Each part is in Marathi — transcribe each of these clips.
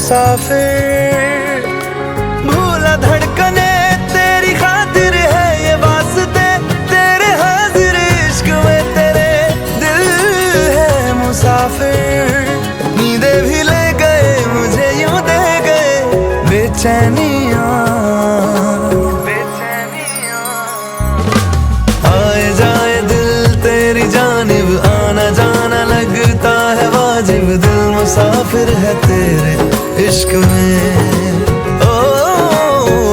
मुसाफिर। भूला धड़कने तेरी खातिर है ये वास्ते, तेरे हाजिर इश्क में तेरे दिल है मुसाफिर। नींदे भी ले गए मुझे यूं दे गए बेचैनियां। आए जाए दिल तेरी जानिब आना जाना लगता है वाजिब, दिल मुसाफिर है तेरे इश्क में। ओ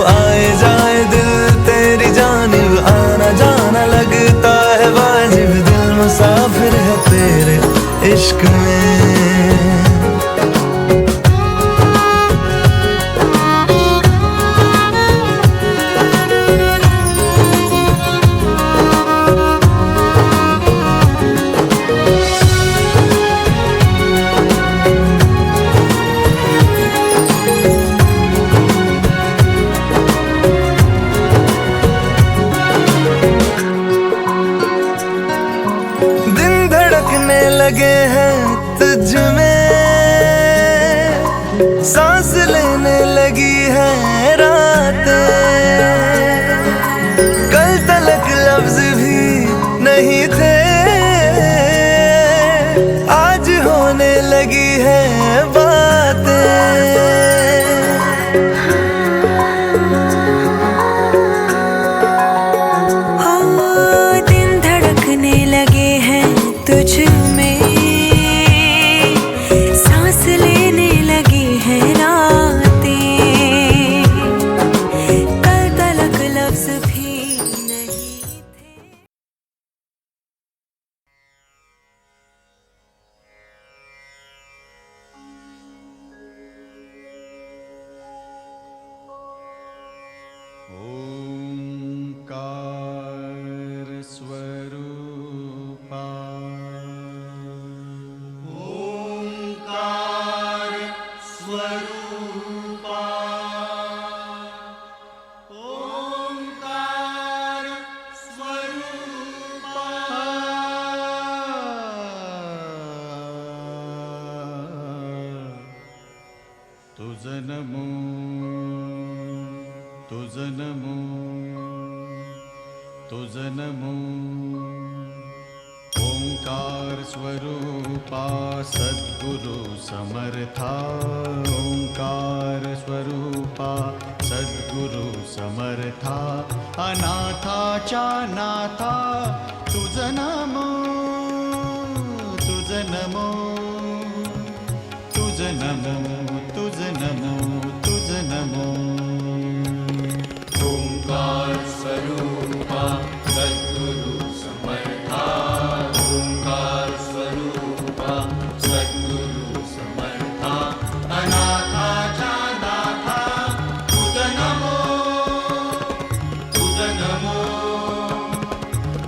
आए जाए दिल तेरी जानिब आना जाना लगता है वाजिब, दिल मुसाफिर है तेरे इश्क में। लगे हैं तुझ में, सांस लेने लगी है रातें। कल तलक लफ्ज भी नहीं थे, आज होने लगी है बातें। दिन धड़कने लगे हैं तुझ में, ओंकार स्वरूपा, ओंकार स्वरूपा, ओंकार स्वरूपा। तुझ नमो, तुझ नमो, तुझ नमो। ओंकार स्वरूपा सद्गुरु समर्था, ओंकार स्वरूपा सद्गुरु समर्था। अनाथाच्या नाथा तुझ नमो, तुझ नमो, तुझ नमो, तुझ नमो, तुझ नमो। ओंकार स्वरूपा सद्गुरु समर्था, ओंकार स्वरूपा सद्गुरु समर्था। अनाथाच्या नाथा तुझ नमो, तुझ नमो,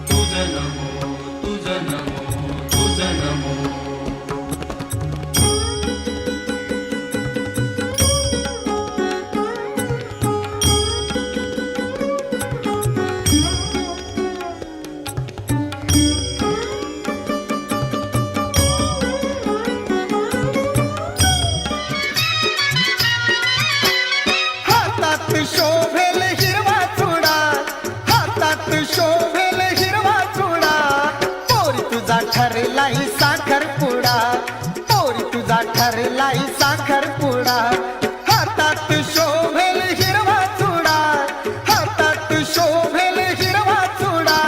तुझ नमो, तुझ नमो, तुझ नमो। शोभेल हिरवा चुडा, हातात शोभेल हिरवा चुडा। पोरी तुझा ठरलाई साखरपुडा, पोरी तुझा ठरलाई साखरपुडा। हातात शोभेल हिरवा चुडा, हातात शोभेल हिरवा चुडा।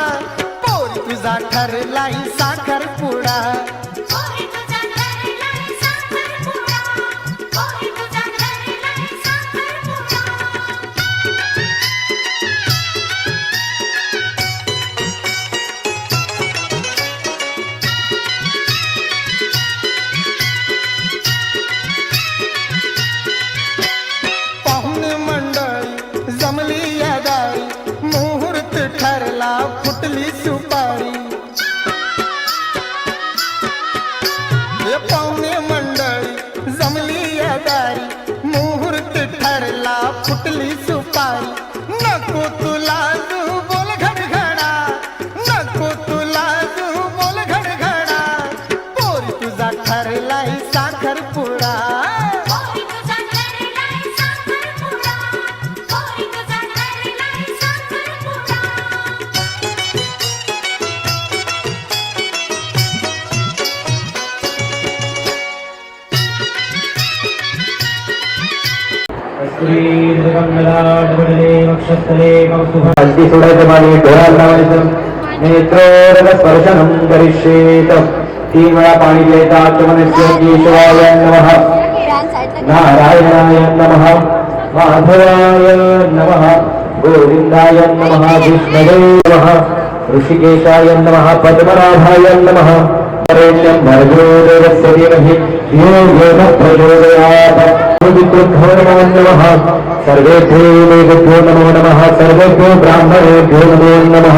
पोरी तुझा ठरलाई साखरपुडा। ठरला फुटली सुपारी, हल्दी सोडायचं पाणी डोळ्यात लावायचं नेत्रोरगस्पर्शनं करिष्येत 3 वेळा पाणी घ्यायचं आचमनस्य केशवाय नमः नारायणाय नमः माधवाय नमः गोविंदाय नमः विष्णवे नमः ऋषिकेशाय नमः पद्मनाभाय नमः वरेण्यं भर्गो देवस्य धीमहि धियो यो नः प्रचोदयात् नमो नमः सर्वेभ्यो देवेभ्यो नमो नमः सर्वेभ्यो ब्राह्मणेभ्यो नमो नमः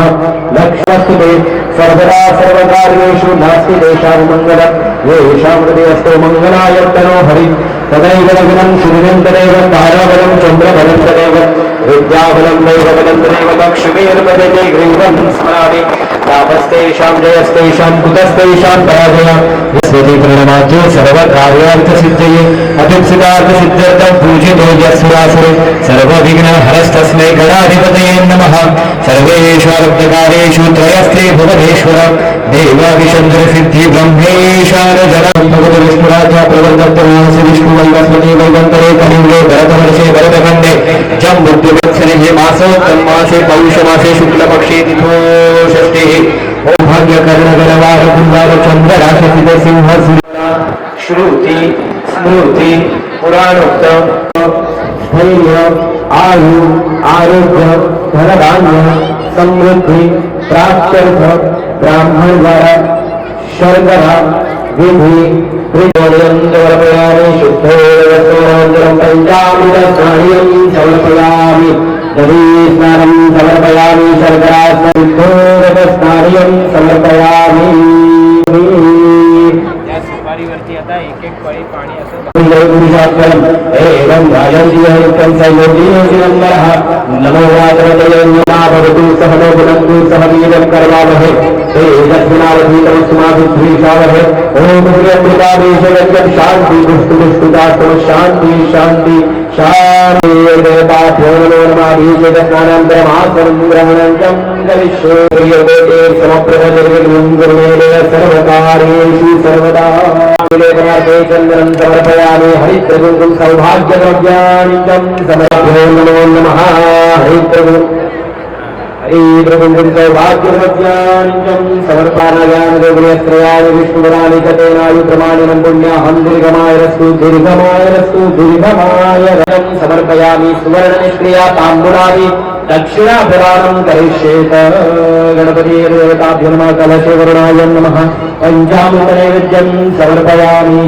लक्ष्मस्तुते सर्वदा सर्वकार्येषु नास्ति देशाय मङ्गलम् येषां हृदये अस्तु मङ्गलाय तनो हरि तदैव लग्नं शुभं तदेव ताराबलं चन्द्रबलं तदेव विद्याबलं दैवबलं तदेव लक्ष्मीर्पदते ग्रीवं स्मरामि तापस्तेषां जयस्तेषां कुतस्तेषां पराजय यस्वति प्रणमाद्यो सर्वकार्यार्थसिद्धये अभिप्सितार्थसिद्ध्यर्थं पूजितो यस्सुरासुरे सर्वविघ्नहरस्तस्मै गणाधिपतये नमः सर्वेषु अर्थकार्येषु त्रयस्ते भुवनेश्वर देवाभिचन्द्रसिद्धि ब्रह्मेशानजनं भगवतो विष्णुराजा प्रवर्तत्तमानसि विष्णुवैवस्वती वैवन्तरे कलियुगे भरतवर्षे भरतखण्डे जम्बुद्विवत्सरे हे मासोत्तममासे पौषमासे शुक्लपक्षे तिथो षष्ठिः ॐ भाग्यकर्णगणवार कुन्दार चन्द्रराशसित सिंह श्रुति स्मृति पुराणोक्त स्थैर्य आयु आरोग्य धनधान्य समृद्धि प्राप्त्यर्थ ब्राह्मण द्वारा शर्करा विधि त्रिकोणयंतवर्पयामि शुद्धोदरं पंचामृतस्नानं समर्पयामि दधी स्नानं समर्पयामि शर्करा शुद्धोदरस्नानं समर्पयामि सुपारीवरती आता एक एक पळी पाणी असं एवं राजन्दियं सयोगिनंदरः नमो वाचरतये नमः भवतु सहनो भुनक्तु सह वीर्यं करवावहै तेजस्विनावधीतमस्माभिद्विषावहै ॐ प्रियमृतादेशयज्ञं शान्ति दुष्टुदुष्टुदास्तु शान्ति शान्ति शान्ति देवताभ्यो नमो नमः बीजस्नानान्तरमासनं ग्रहणं च करिष्ये प्रियदेवे समप्रभनिर्विघ्नं गुरुमेव सर्वकार्येषु सर्वदा चंद्रं समर्पयामि हरित्रकुंकुम सौभाग्यद्रव्याणि समर्पयामि नमो नमः हरित्रकुंकुम सौभाग्यद्रव्याणि समर्पयामि देवत्रयाणि विष्णुवराणि च तेनायु प्रमाणिनं पुण्याहं दीर्घमायरस्तु दीर्घमायरं समर्पयामि सुवर्णनिष्क्रिया ताम्बूलानि दक्षिणाभिराणं करिष्येत गणपति देवताभ्यो नमः कलशे वरुणाय नमः पंचामृतनैवेद्यं समर्पयामि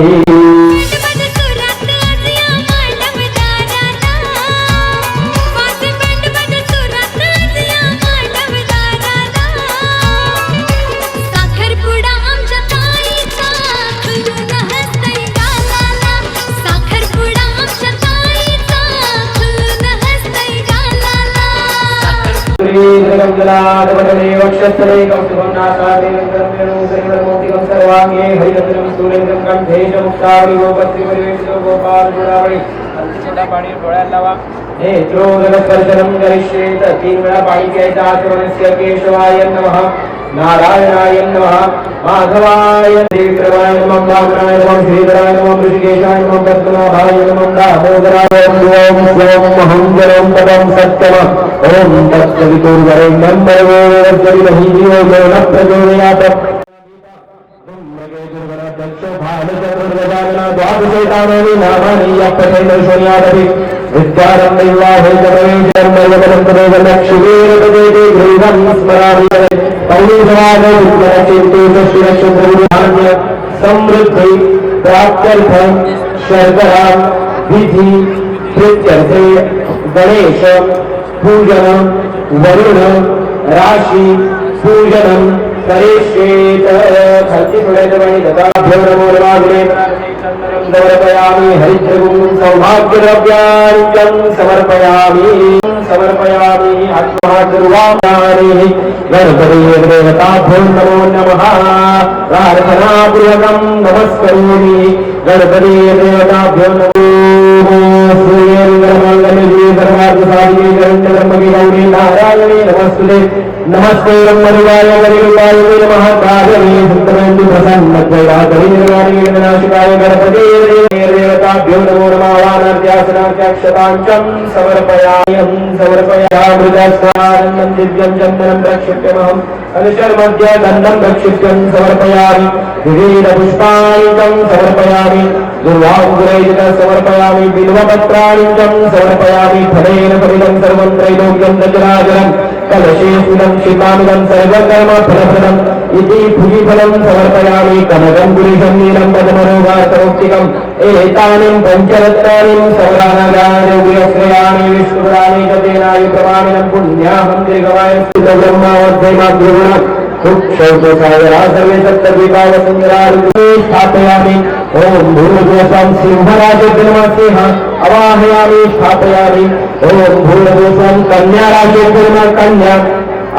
वक्षस्थले कौस्तुभं नासादे सर्वमूर्तिकं सर्वांगे हरिरत्नं सूर्यं कंठे च मुक्तावली गोपत्री परिवेशितो गोपाल गुणावली छोटा पाणी डोळ्यात लावा नेत्रोदरस्पर्शनं करिष्येत 3 वेळा पाणी घ्यायचं आचमनस्य केशवाय नमः नारायणाय नमः माधवाय विक्रमाय नमः वामनाय नमः श्रीधराय नमः ऋषिकेशाय नमः पद्मनाभाय नमः दामोदराय नमः ओम महं जलं पदं सत्यम ओम तत्सवितुर्वरेण्यं भर्गो देवस्य धीमहि धियो यो नः प्रचोदयात् द्वादशेतानि नामानि यपठेनैश्वर्यादपि विद्यारं दैवाहे जगमेशर्मयवदन्तमेव लक्ष्मीर्पदेते ग्रीवं स्मरामि पौरुषवादचिन्तुष्टिनक्षत्रधान्य समृद्धि प्राप्त्यर्थ शर्करा विधि प्रीत्यर्थे गणेश पूजन वरुण राशि पूजनं करिष्येत खल्ति सुरेतमणि ददाभ्यो नमो नमाग्ने समर्पयामि हरिद्रगुं सौभाग्यद्रव्याणि समर्पयामि आत्महादुर्वाणानि गणपति देवताभ्यो नमो नमः प्रार्थनापूर्वकं नमस्करोमि गणपति देवताभ्यो नमो गौरी नारायणे नमस्ते नमस्ते ब्रह्मदेवाय वरिरूपाय नमः काले प्रसन्नत्वैरातविनिर्वाणीनाशिकाय गणपते देवताभ्यो नमो नमः वानार्यासनार्याक्षताञ्चं समर्पयामि दिव्यं चन्दनं प्रक्षिप्यमहम् अनुशर्मध्य गन्धं प्रक्षिप्यं समर्पयामि विविधपुष्पाणि चं समर्पयामि दुर्वाङ्गुरैः समर्पयामि बिल्वपत्राणि चं समर्पयामि फलेन फलितं सर्वं त्रैलोक्यं दशराजरम् कलशेषुलं शिखामिदं सर्वकर्मफलप्रदम् इति भुजिफलं समर्पयामि कनकं पुरुषं नीलं पद्मरोगासौक्तिकम् एतानि पञ्चरत्नानि सवरानगानि विष्णुपुराणि च तेनायु प्रमाणिनं पुण्याहं दीर्घमाय स्थितब्रह्मावद्धेमाग्रगुणम् क्षौतसागरा सर्वे सप्तद्वीपावसुन्दरारुणे स्थापयामि ॐ भूर्भुवस्वं सिंहराजोऽग्निमस्तेह अवाहयामि स्थापयामि ॐ भूर्भुवस्वं कन्याराजोऽग्निम कन्या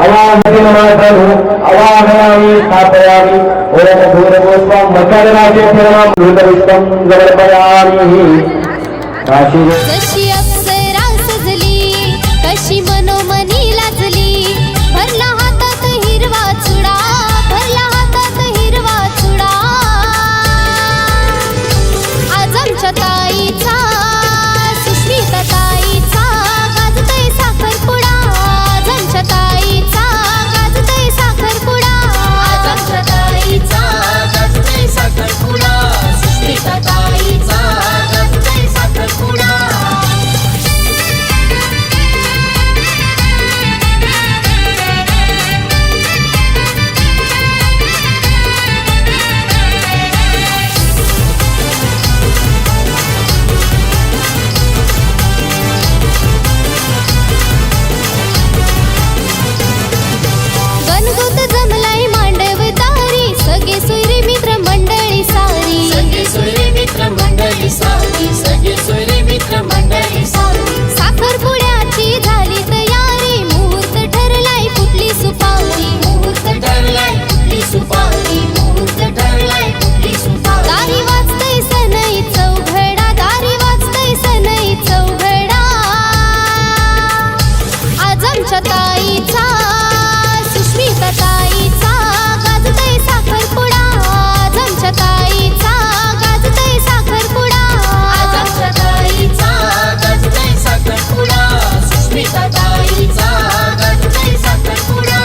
अवाहयामि अवाहयामि स्थापयामि ॐ भूर्भुवस्वं मकरराजोऽग्निम भूतविश्वं समर्पयामि राशि जशी अप्सरा सजली कशी मनोमनी लाजली भरला हातात हिरवा चुडा भरला हातात हिरवा चुडा आज आमच्या ताईचा सुष्मिता ताईचा गाजतय साखरपुडा आज आमच्या ताईचा गाजतय साखरपुडा आज आमच्या ताईचा गाजतय साखरपुडा सुष्मिता ताईचा गाजतय साखरपुडा गणगोत जमलाई मांडवदारी सगळे सोयरे मित्र मंडळी सारी सगळे सोयरे मित्र मंडळी सारी सगळे सोयरे मित्र मंडळी सारी साखरपुड्याची झाली तयारी मुहूर्त ठरलाय फुटली सुपारी मुहूर्त ठरलाय फुटली सुपारी मुहूर्त ठरलाय फुटली सुपारी दारी वाजतय सनई चौघडा दारी वाजतय सनई चौघडा आज आमच्या ताईचा सुष्मिता ताईचा गाजतय साखरपुडा आज आमच्या ताईचा गाजतय साखरपुडा आज आमच्या ताईचा गाजतय साखरपुडा सुष्मिता ताईचा गाजतय साखरपुडा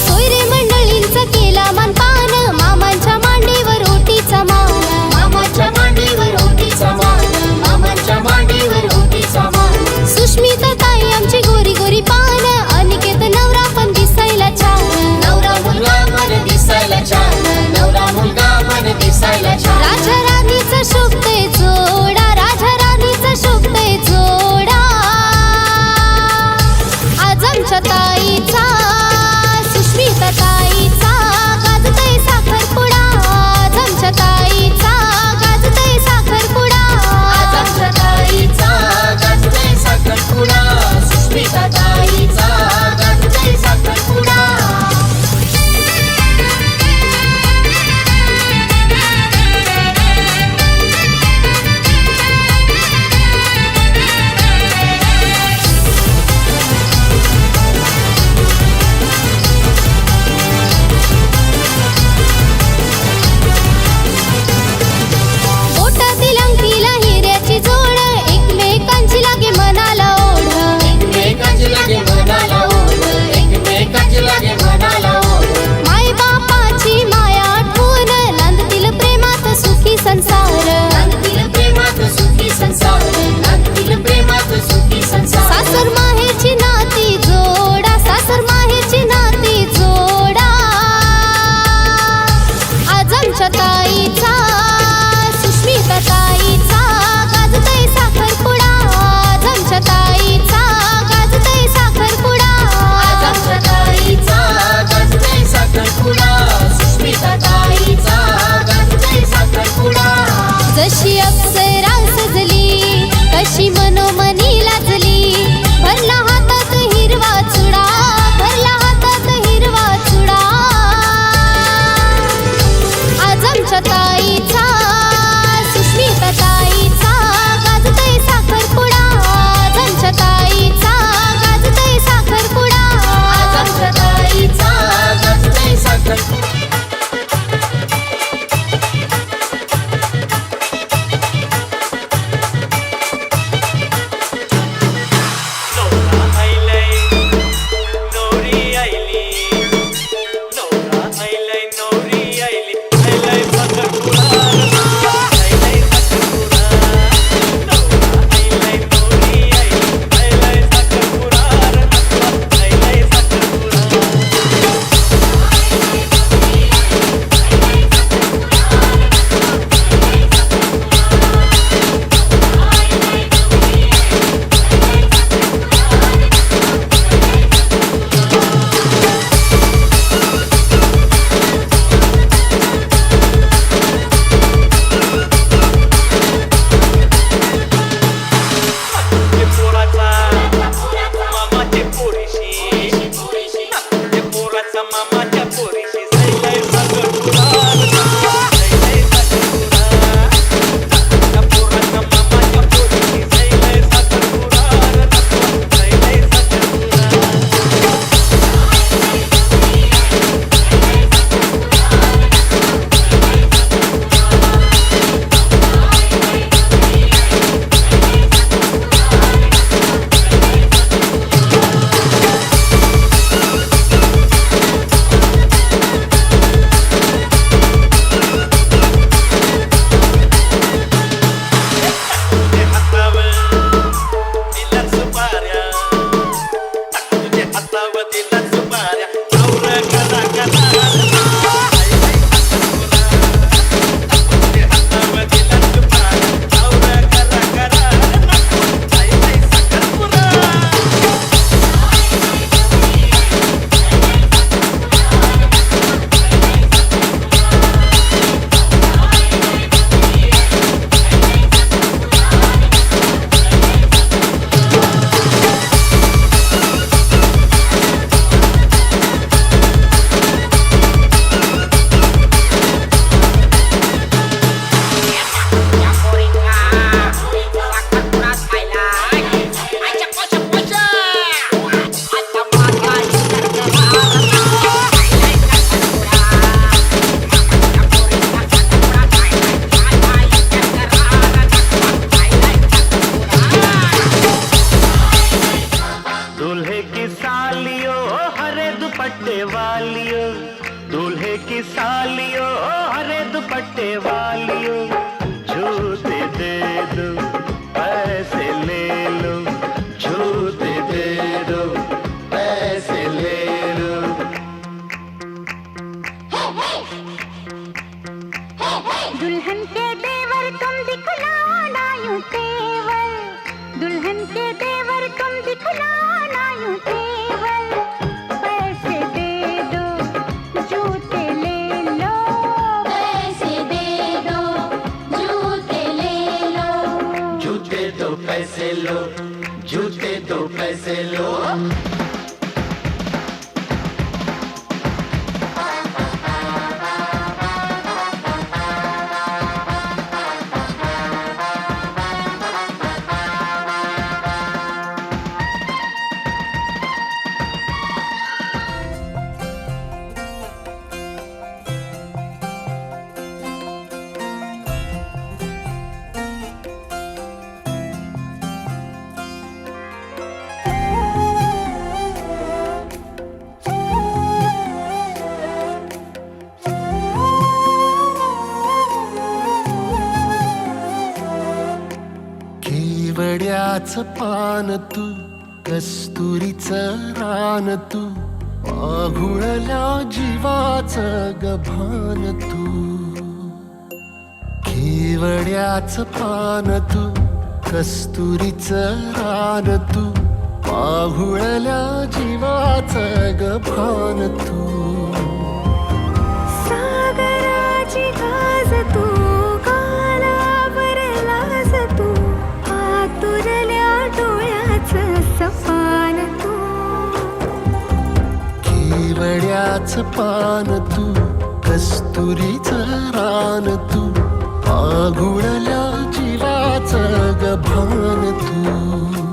सोयरे मंडळींचा केला मानपान मामांच्या मांडीवर ओटीचा मान मामांच्या मांडीवर ओटीचा मान मामांच्या मांडीवर ओटीचा मान सुष्मिता ताई आमची गोरी गोरी पान अनिकेत नवरा पण दिसायला छान नवरा मुलगा पण दिसायला छान नवरा मुलगा पण दिसायला छान राजा राणीचा शोभतय जोडा राजा राणीचा शोभतय जोडा आज आमच्या ताईचा सुष्मिता ताईचा गाजतय साखरपुडा आज आमच्या ताईचा गाजतय साखरपुडा आज आमच्या ताईचा गाजतय साखरपुडा सुष्मिता ताईचा गाजतय साखरपुडा सालियो हरे दुपट्टे वालियो, दूल्हे की सालियो हरे दुपट्टे वालियो, जूते दे दो पैसे ले लो, जूते दे दो पैसे ले लो। दुल्हन के देवर तुम दिखलाओ ना यूं तेवर, दुल्हन के देवर तुम दिखलाओ ना यूं तेवर, पैसे दे दो जूते ले लो, पैसे दे दो जूते ले लो, जूते दो पैसे लो, जूते दो पैसे लो। केवड्याचं पान तू, कस्तुरीचं रान तू, पाघुळल्या जीवाचं गभान तू. केवड्याचं पान तू, कस्तुरीचं रान तू, पाघुळल्या जीवाचं गभान तू. सागराची गाज तू, गालावर लाज तू, आतुरल्या डोळ्याचं सपान तू. केवड्याचं पान तू, कस्तुरीचं रान तू, पाघुळल्या जीवाचं गभान तू.